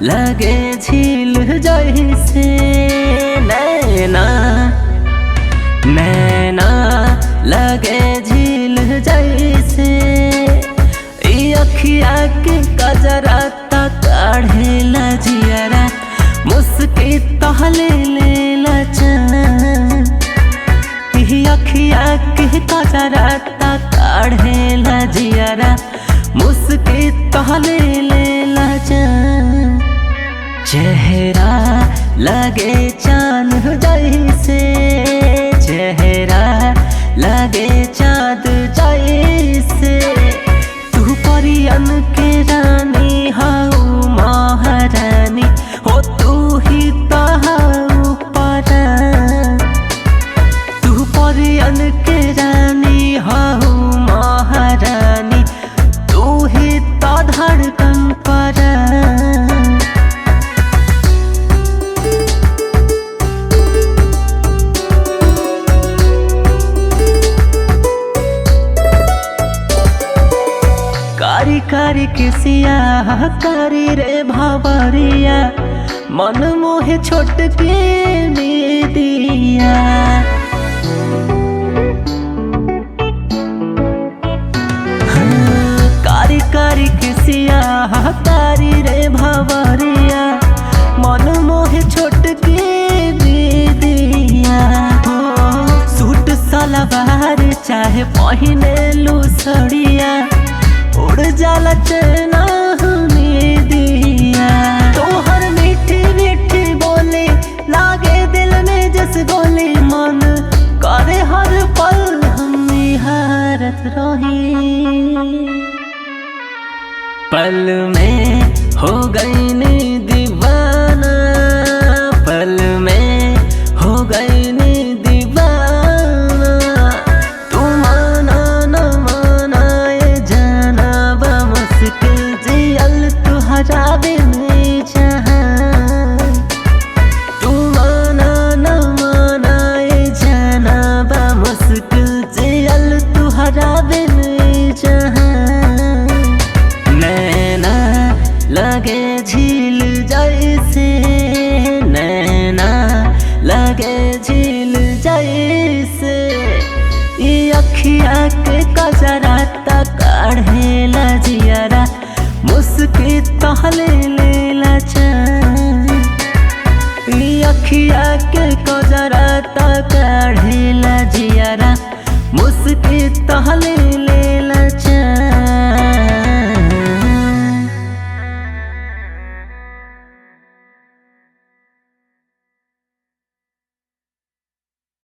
लगे झील जैसे नैना नैना लगे झील जैसे अखिया के कजरा काढ़ेला जियरा मुस्की तहले लेला जान अखिया के कजरा काढ़ेला जियरा मुस्की तहले लेला जान चेहरा लगे चांद जैसे चेहरा लगे चाँद जैसे तू परियन के रानी हाउ महारानी हो तू ही तो हाउ परान तू परियन के रानी हाउ महारानी तू ही तो धड़कन परान कारी कारी किसिया कारी रे भावरिया मन मोहे छोट के दिया कारी कारी किसिया कारी रे भावरिया मन मोहे छोट के दिया सूट सलवार चाहे पहिने लू सड़िया उड़ जाला चना हमें दिया तोहर मीठी मीठी बोले लागे दिल में जस गोले मन करे हर पल हम निहारत रही पल में हो गई नी दीवाना पल में हो गई नी दीवाना तू माना न माना ये जाना बा मुश्किल जियल तुहरा बिन जहां तू माना न माना ये जाना बा मुश्किल जियल तुहरा बिन जहां नैना लगे झील जैसे नैना लगे झील जैसे अखिया के कजरा काढ़ेला जियरा मुस्की तहले लेला जान अखिया के कजरा काढ़ेला जियरा मुस्की तहले